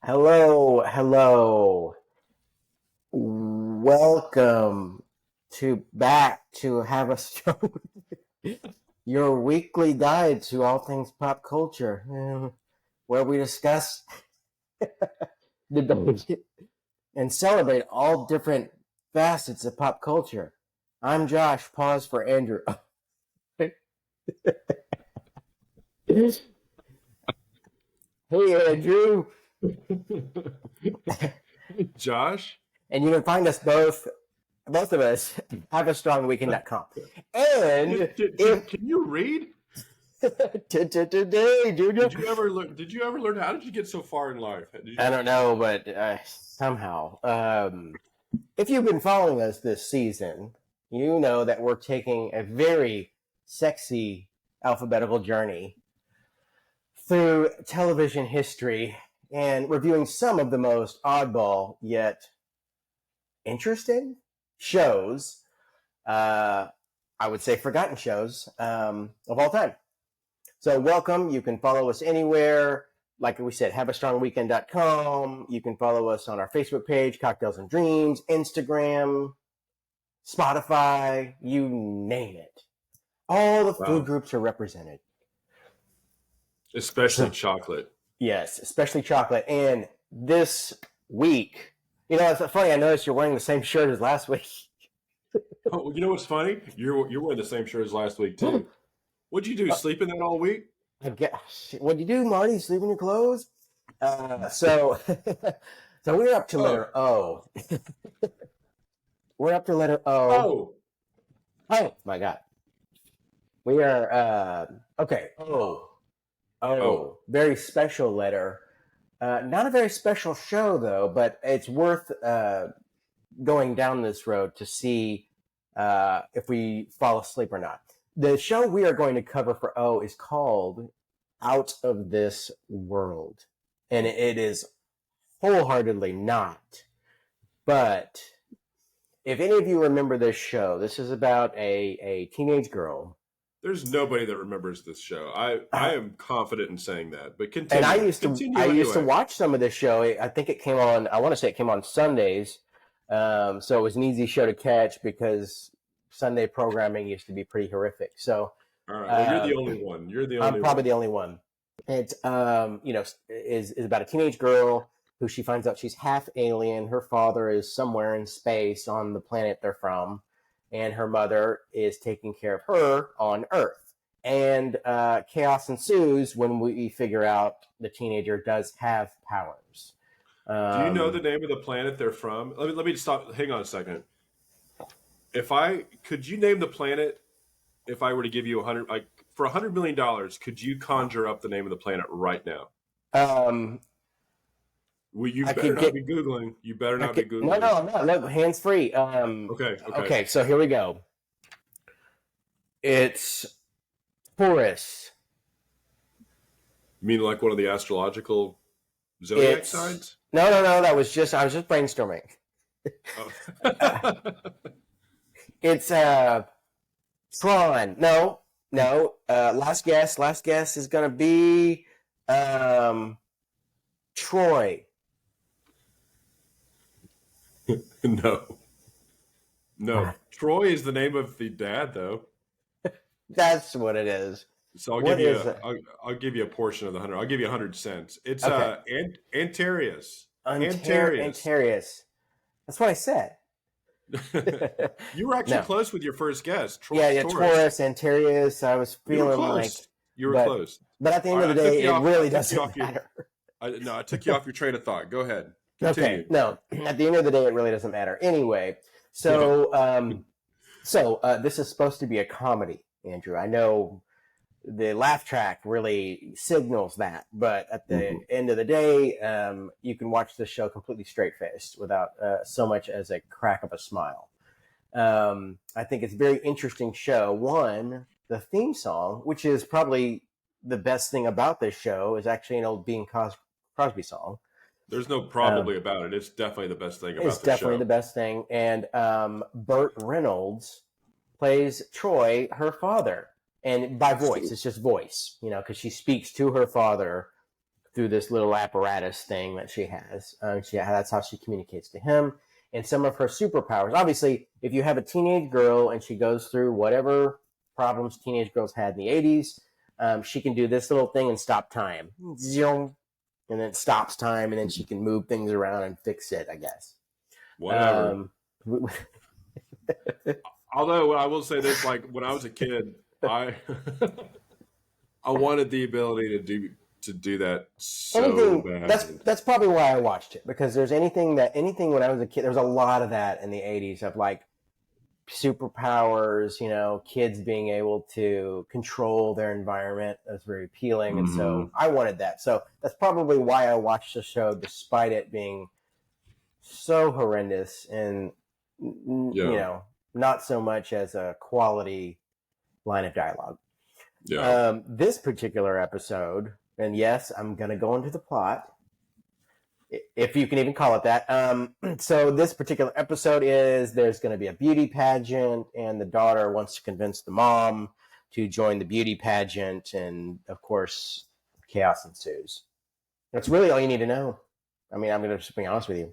Hello, hello. Welcome to back to Have a Show, your weekly guide to all things pop culture, where we discuss, debate, and celebrate all different facets of pop culture. I'm Josh. Pause for Andrew. Hey, Andrew. Josh? And you can find us both of us, haveastrongweekend.com. And Can you read? today, Junior. Did you ever learn? How did you get so far in life? I don't know, but somehow. If you've been following us this season, you know that we're taking a very sexy alphabetical journey through television history and reviewing some of the most oddball yet interesting shows, I would say forgotten shows of all time. So welcome. You can follow us anywhere. Like we said, haveastrongweekend.com. You can follow us on our Facebook page, Cocktails and Dreams, Instagram, Spotify, you name it. All the food groups are represented. Especially chocolate. Yes, especially chocolate. And this week, it's funny, I noticed you're wearing the same shirt as last week. Oh, you know what's funny? You're wearing the same shirt as last week too. What'd you do? Sleep in that all week? I guess. What'd you do, Marty? Sleep in your clothes? So we're up to letter O. We're up to letter O. Oh my God. We are okay. Oh, very special letter. Not a very special show though, but it's worth going down this road to see if we fall asleep or not. The show we are going to cover for O is called Out of This World, and it is wholeheartedly not. But if any of you remember this show, this is about a teenage girl. There's nobody that remembers this show. I am confident in saying that. But continue. And I used to watch some of this show. I think it came on. I want to say it came on Sundays, so it was an easy show to catch because Sunday programming used to be pretty horrific. So, all right, well, you're the only one. I'm probably the only one. It's is about a teenage girl who she finds out she's half alien. Her father is somewhere in space on the planet they're from, and her mother is taking care of her on Earth. And chaos ensues when we figure out the teenager does have powers. Do you know the name of the planet they're from? Let me stop. Hang on a second. Could you name the planet? If I were to give you for $100 million, could you conjure up the name of the planet right now? Well, you better not be Googling. You better not be Googling. No, I'm not. Look, hands free. Okay. So here we go. It's Taurus. You mean like one of the astrological zodiac signs? No. I was just brainstorming. Oh. It's Tron. No. Last guess is gonna be Troy. No. Troy is the name of the dad, though. That's what it is. So I'll give you a portion of the 100. I'll give you 100 cents. It's Antares. Antares. That's what I said. You were actually close with your first guess. Taurus, Antares. I was feeling like you were close. But at the end of the day, it really doesn't matter. I took you off your train of thought. Go ahead. Continue. Okay. No, at the end of the day, it really doesn't matter. Anyway, so this is supposed to be a comedy, Andrew. I know the laugh track really signals that, but at the end of the day, you can watch this show completely straight-faced without so much as a crack of a smile. I think it's a very interesting show. One, the theme song, which is probably the best thing about this show, is actually an old Bing Crosby song. There's no probably about it. It's definitely the best thing about the show. It's definitely the best thing. And Burt Reynolds plays Troy, her father. And by voice, it's just voice, because she speaks to her father through this little apparatus thing that she has. That's how she communicates to him. And some of her superpowers. Obviously, if you have a teenage girl and she goes through whatever problems teenage girls had in the 80s, she can do this little thing and stop time. And then it stops time, and then she can move things around and fix it, I guess. Whatever. Although I will say this, like when I was a kid, I I wanted the ability to do that so bad. That's probably why I watched it, because there's anything when I was a kid, there was a lot of that in the 80s of like superpowers, kids being able to control their environment. That's very appealing. And so I wanted that. So that's probably why I watched the show, despite it being so horrendous and, not so much as a quality line of dialogue. Yeah. This particular episode, and yes, I'm going to go into the plot, if you can even call it that. So this particular episode there's going to be a beauty pageant, and the daughter wants to convince the mom to join the beauty pageant, and of course, chaos ensues. That's really all you need to know. I mean, I'm going to just be honest with you.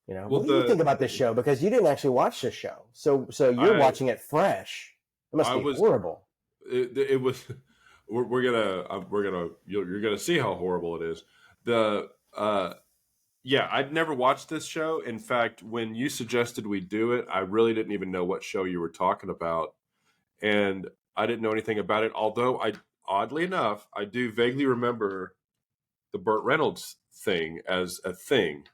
What do you think about this show? Because you didn't actually watch this show, so you're watching it fresh. It must be horrible. It was. You're gonna see how horrible it is. I'd never watched this show. In fact, when you suggested we do it, I really didn't even know what show you were talking about, and I didn't know anything about it. Although oddly enough, I do vaguely remember the Burt Reynolds thing as a thing.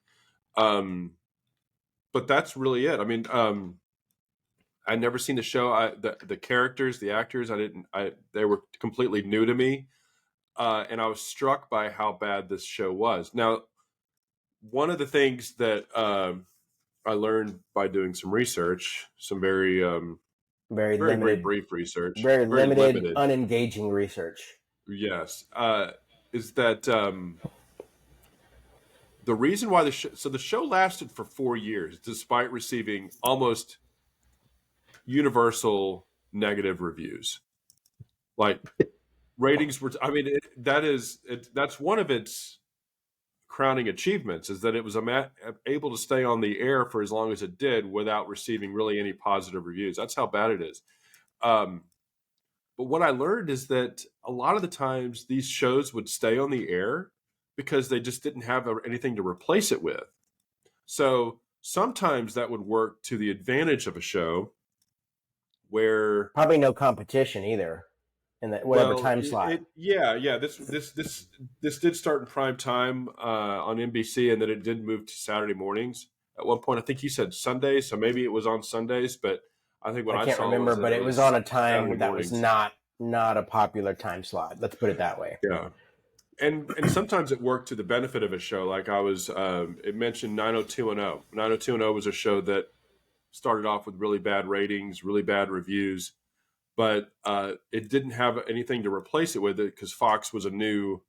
But that's really it. I mean, I'd never seen the show. The characters, the actors, they were completely new to me. And I was struck by how bad this show was. Now, one of the things that I learned by doing some research, some very brief research, very limited, unengaging research. Yes, is that the reason why the show lasted for 4 years, despite receiving almost universal negative reviews. Like ratings were, that's one of its crowning achievements, is that it was able to stay on the air for as long as it did without receiving really any positive reviews. That's how bad it is. But what I learned is that a lot of the times these shows would stay on the air because they just didn't have anything to replace it with. So sometimes that would work to the advantage of a show, where probably no competition either in that whatever time slot. This did start in prime time on NBC, and then it did move to Saturday mornings. At one point, I think you said Sundays, so maybe it was on Sundays. But I think I can't remember, but it was on a time that was not a popular time slot. Let's put it that way. Yeah. And sometimes it worked to the benefit of a show. Like it mentioned 90210. 90210 was a show that started off with really bad ratings, really bad reviews, but it didn't have anything to replace it with, it because Fox was a new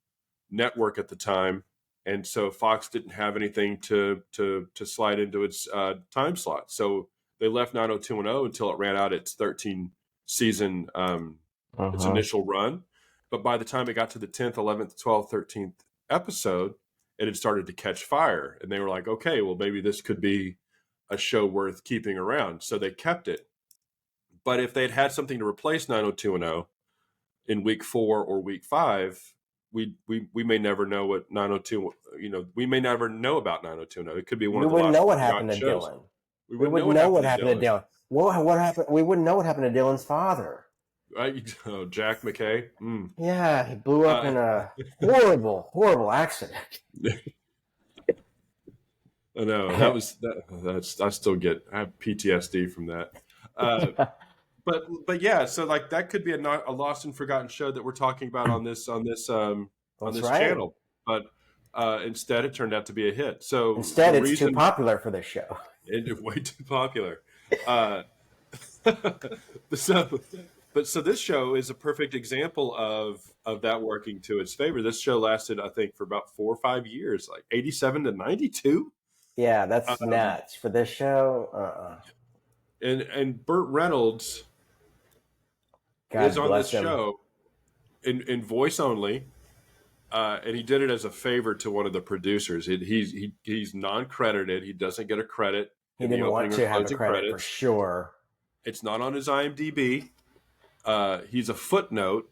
network at the time, and so Fox didn't have anything to slide into its time slot. So they left 90210 until it ran out its 13 season its initial run. But by the time it got to the 10th, 11th, 12th, 13th episode, it had started to catch fire. And they were like, okay, well, maybe this could be a show worth keeping around. So they kept it. But if they'd had something to replace 90210 in week 4 or week 5, we may never know what 902, we may never know about 90210. It could be one of the last. We wouldn't know what happened to Dylan. We wouldn't know what happened to Dylan. What happened? We wouldn't know what happened to Dylan's father. Jack McKay. Yeah, he blew up in a horrible accident. I know I have PTSD from that. But yeah, so like that could be a lost and forgotten show that we're talking about on this channel. But instead, it turned out to be a hit. So instead, it's too popular for this show. It's way too popular. So this show is a perfect example of that working to its favor. This show lasted, I think, for about 4 or 5 years, like 87 to 92. Yeah, that's nuts for this show. And Burt Reynolds is on this show in voice only. and he did it as a favor to one of the producers. He's non-credited. He doesn't get a credit He in the didn't want opening or to have a closing credit for credits. sure. It's not on his IMDb. He's a footnote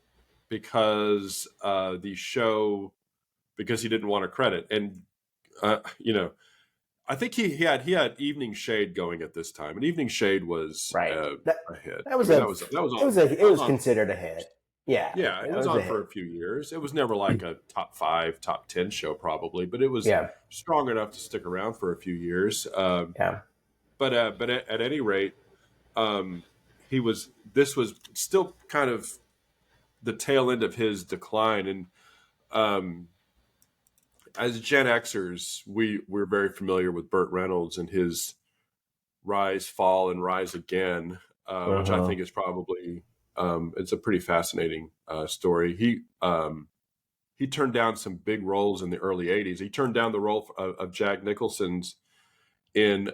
because because he didn't want a credit. And I think he had Evening Shade going at this time, and Evening Shade was Right. a hit. That was It was considered a hit. Yeah. Yeah, it was on for a few years. It was never like a top 5, top 10 show probably, but it was strong enough to stick around for a few years. But at any rate, this was still kind of the tail end of his decline. And as Gen Xers, we're very familiar with Burt Reynolds and his rise, fall, and rise again, which I think is probably it's a pretty fascinating story. He turned down some big roles in the early '80s. He turned down the role of Jack Nicholson's in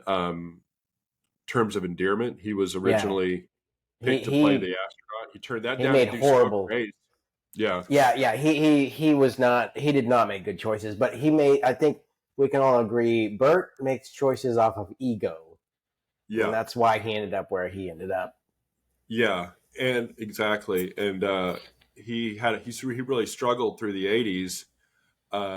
Terms of Endearment. He was originally picked to play the astronaut. He turned that down. Made to do horrible. Yeah. He did not make good choices, but he made. I think we can all agree. Burt makes choices off of ego. Yeah, and that's why he ended up where he ended up. Yeah, and exactly, and he really struggled through the '80s.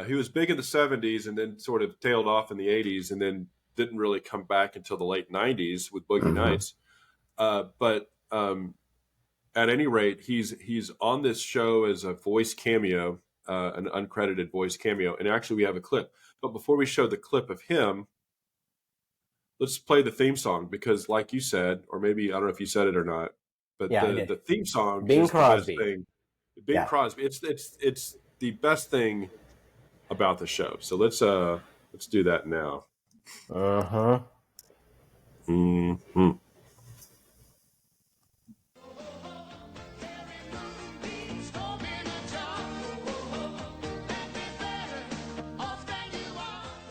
He was big in the '70s, and then sort of tailed off in the '80s, and then didn't really come back until the late '90s with Boogie Nights. But at any rate, he's on this show as a voice cameo, an uncredited voice cameo, and actually we have a clip. But before we show the clip of him, let's play the theme song because, like you said, or maybe I don't know if you said it or not, but the theme song Bing is Crosby. the best thing. Bing Crosby. It's the best thing about the show. So let's do that now. Mm-hmm.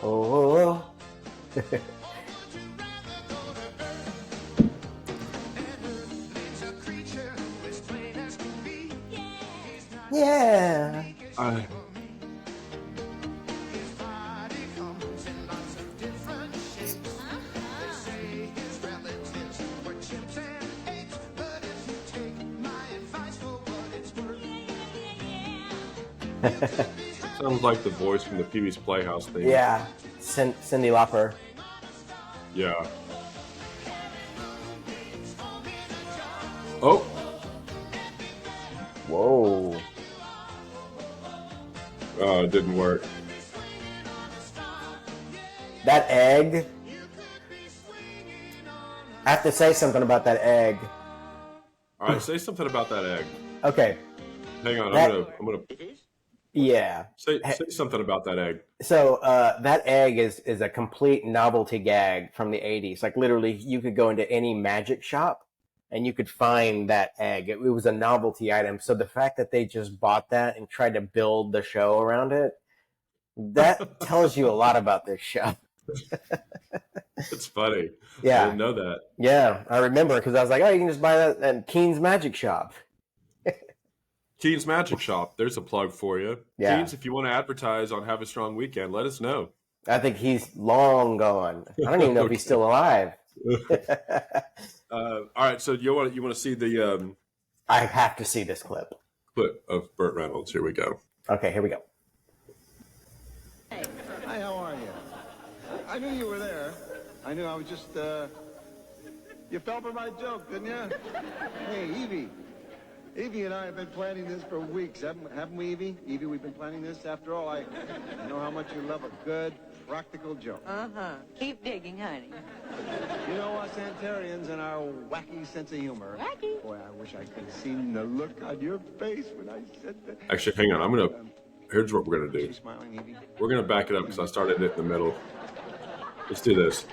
Oh. Yeah. Sounds like the voice from the Pee-wee's Playhouse thing. Yeah, Cyndi Lauper. Yeah. Oh. Whoa. Oh, it didn't work. That egg. I have to say something about that egg. All right, say something about that egg. Okay. Hang on, I'm gonna. Yeah. Say something about that egg. So that egg is a complete novelty gag from the 80s. Like literally, you could go into any magic shop and you could find that egg. It was a novelty item. So the fact that they just bought that and tried to build the show around it, that tells you a lot about this show. It's funny. Yeah. I didn't know that. Yeah, I remember because I was like, oh, you can just buy that at Keen's Magic Shop. Keen's Magic Shop. There's a plug for you. Yeah. Keen's, if you want to advertise on Have a Strong Weekend, let us know. I think he's long gone. I don't even know if he's still alive. All right, so you want to see the I have to see this clip of Burt Reynolds. Here we go. Okay, here we go. Hi, how are you? I knew you were there. I knew I was just, you fell for my joke, didn't you? Hey, Evie. Evie and I have been planning this for weeks, haven't we, Evie? Evie, we've been planning this. After all, I know how much you love a good, practical joke. Keep digging, honey. You know us Antarians and our wacky sense of humor. Wacky? Boy, I wish I could have seen the look on your face when I said that. Actually, hang on. Here's what we're going to do. She's smiling, Evie. We're going to back it up because I started it in the middle. Let's do this.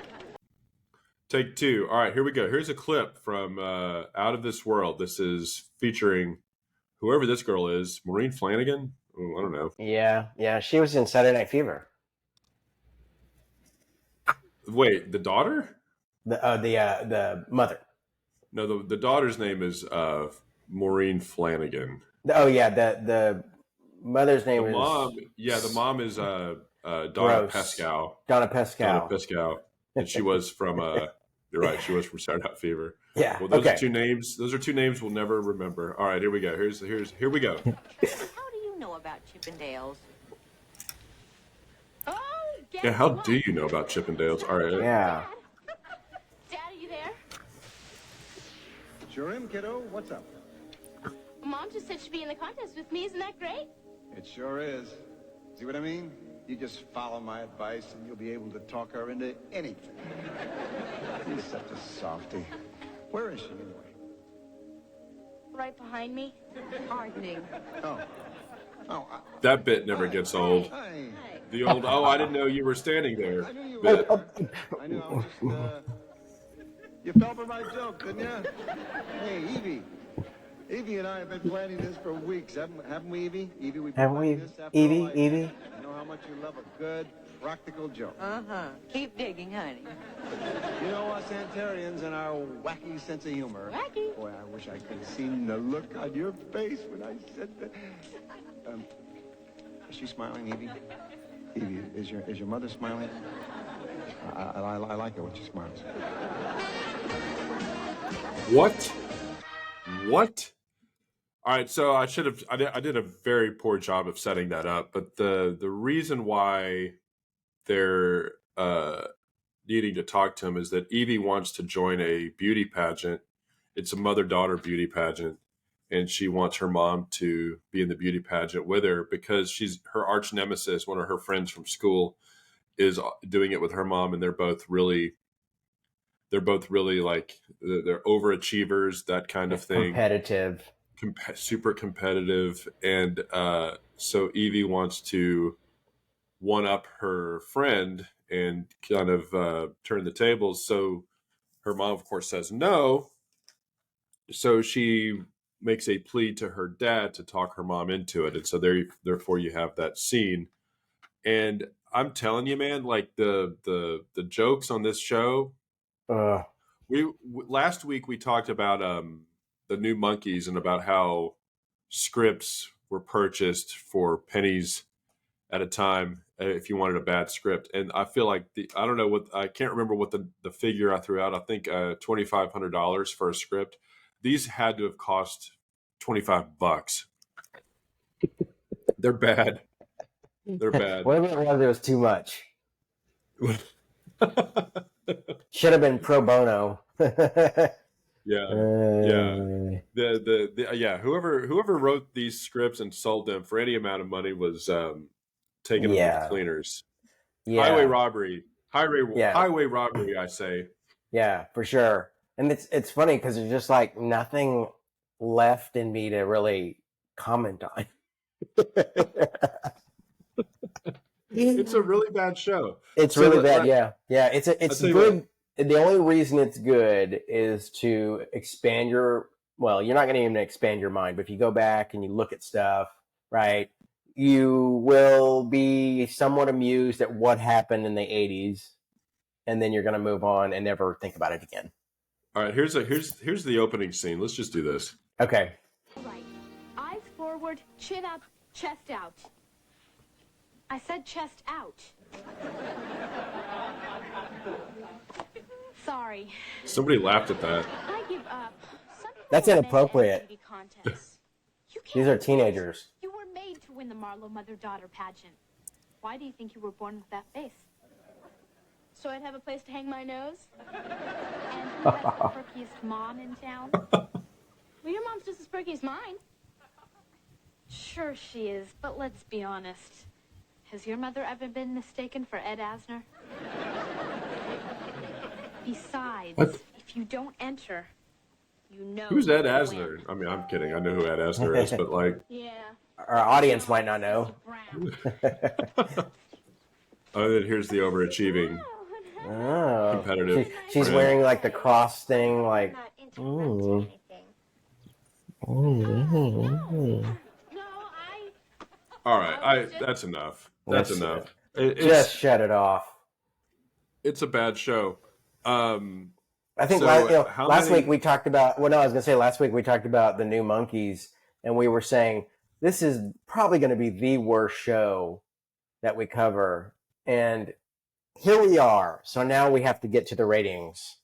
Take 2. All right, here we go. Here's a clip from Out of This World. This is featuring whoever this girl is, Maureen Flanagan. Oh, I don't know. Yeah, she was in Saturday Night Fever. Wait, the daughter? The mother. No, the daughter's name is Maureen Flanagan. Oh yeah, the Mother's name The mom, is the mom is Donna Gross. Pescow. Donna Pescow. Donna Pescow, and she was from you're right, she was from Saturday Night Fever. Yeah. Well, those okay. are two names. Those are two names we'll never remember. All right, here we go. Here we go. How do you know about Chippendales? Oh, Yeah, how do you know about Chippendales? All right. Yeah. Dad, are you there? Sure am, kiddo. What's up? Mom just said she'd be in the contest with me. Isn't that great? It sure is. See what I mean? You just follow my advice and you'll be able to talk her into anything. She's such a softie. Where is she anyway? Right behind me. Gardening. Oh. Oh, That bit never gets old. hi. The old, oh, I didn't know you were standing there. I knew you bit. were. I knew I was just, you fell for my joke, didn't you? Hey, Evie. Evie and I have been planning this for weeks, haven't we, Evie? Evie, we've been Haven't we, planning this after Evie? all I- Evie? I know how much you love a good, practical joke. Keep digging, honey. You know us Antarians and our wacky sense of humor. Wacky? Boy, I wish I could have seen the look on your face when I said that. Is she smiling, Evie? Evie, is your mother smiling? I like it when she smiles. What? All right, so I did a very poor job of setting that up, but the reason why they're needing to talk to him is that Evie wants to join a beauty pageant. It's a mother-daughter beauty pageant, and she wants her mom to be in the beauty pageant with her because she's her arch nemesis, one of her friends from school, is doing it with her mom, and they're both really like they're overachievers, that kind of thing. Competitive. Super competitive, and so Evie wants to one up her friend and kind of turn the tables. So her mom, of course, says no. So she makes a plea to her dad to talk her mom into it, and so therefore you have that scene. And I'm telling you, man, like the jokes on this show. Last week we talked about the new Monkeys and about how scripts were purchased for pennies at a time if you wanted a bad script. And I feel like I can't remember what the figure I threw out. I think $2,500 for a script. These had to have cost $25. They're bad. They're bad. What if it was too much? Should have been pro bono. Yeah. Whoever wrote these scripts and sold them for any amount of money was taking them to the cleaners. Yeah. Highway robbery. Yeah. Highway robbery, I say. Yeah, for sure. And it's funny because there's just like nothing left in me to really comment on. It's a really bad show. It's really bad. Yeah. It's good. The only reason it's good is to expand you're not going to even expand your mind, but if you go back and you look at stuff, right, you will be somewhat amused at what happened in the 80s, and then you're going to move on and never think about it again. All right, here's the opening scene. Let's just do this. Okay. Right. Eyes forward, chin up, chest out. I said chest out. Sorry. Somebody laughed at that. I give up. Some people That's were meant to inappropriate. enter beauty contests. You can't These are do this. teenagers. You were made to win the Marlowe mother-daughter pageant. Why do you think you were born with that face? So I'd have a place to hang my nose? And who has the perkiest mom in town? Well, your mom's just as perky as mine. Sure she is, but let's be honest. Has your mother ever been mistaken for Ed Asner? Besides, What? if you don't enter, you know. Who's Ed you'll Asner? win. I mean, I'm kidding. I know who Ed Asner is, but like, Yeah. Our audience might not know. Brown. oh, then here's the overachieving. Oh. Competitive She's friend. wearing like the cross thing, like. Not interrupt Ooh. anything. No, All right, that's enough. That's That's enough. Just shut it off. It's a bad show. I think So, last week we talked about. Well, no, I was gonna say last week we talked about the new Monkeys, and we were saying this is probably going to be the worst show that we cover. And here we are. So now we have to get to the ratings.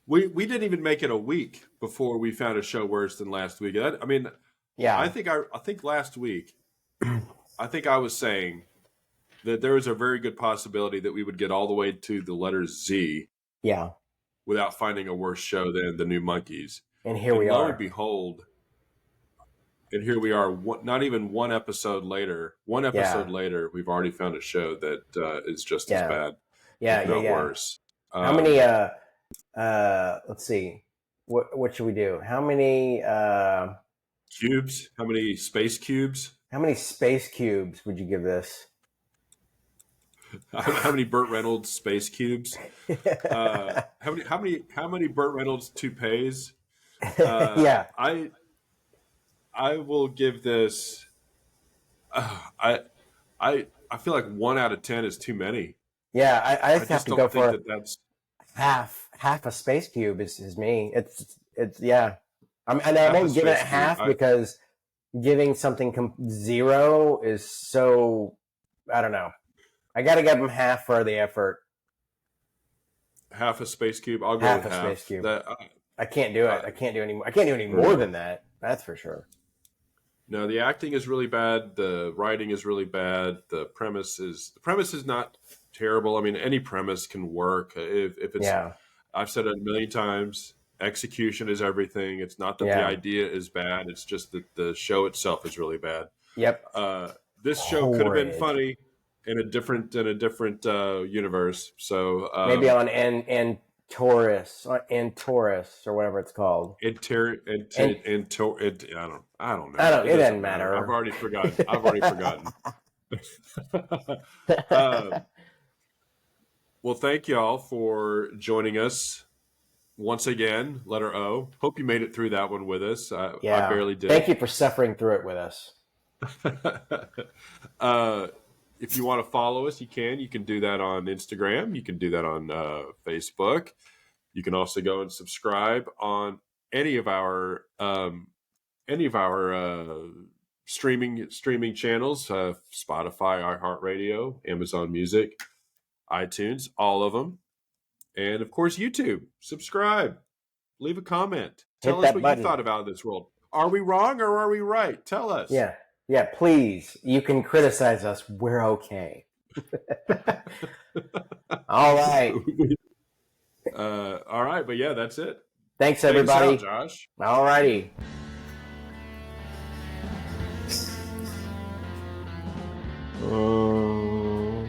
We didn't even make it a week before we found a show worse than last week. I mean, Yeah. I think last week, I think I was saying that there was a very good possibility that we would get all the way to the letter Z Yeah. without finding a worse show than the New Monkeys. And here we lo are. and behold, and here we are. Not even one episode later. We've already found a show that is just as bad. Yeah, if not worse. How many? Let's see. What should we do? How many cubes? How many space cubes? How many space cubes would you give this? How many Burt Reynolds space cubes? How many Burt Reynolds toupees? Yeah. I will give this. I feel like 1 out of 10 is too many. Yeah, I I have just to don't go think for that's half a space cube is me. It's yeah. And I Half a won't give it space cube. half because giving something 0 is so, I don't know. I got to give them half for the effort. half a space cube. I'll go Half with a half. space cube. That, I can't do it. I can't do any more than that. That's for sure. no, the acting is really bad. The writing is really bad. The premise is not terrible. I mean, any premise can work if it's. Yeah. I've said it a million times. Execution is everything. It's not that the idea is bad. It's just that the show itself is really bad. Yep. This show could have been Horrid. funny in a different universe. So Maybe on Taurus or whatever it's called. I don't know. It doesn't matter. I've already forgotten. Well, thank y'all for joining us once again. Letter O. Hope you made it through that one with us. I barely did. Thank you for suffering through it with us. If you want to follow us, you can. You can do that on Instagram. You can do that on Facebook. You can also go and subscribe on any of our streaming channels: Spotify, iHeartRadio, Amazon Music, iTunes, all of them, and of course YouTube. Subscribe, leave a comment, tell us what you thought about this world. Are we wrong or are we right? Tell us. Yeah, please. You can criticize us. We're okay. All right. All right, but yeah, that's it. Thanks, everybody. Thanks out, Josh. All righty. Oh.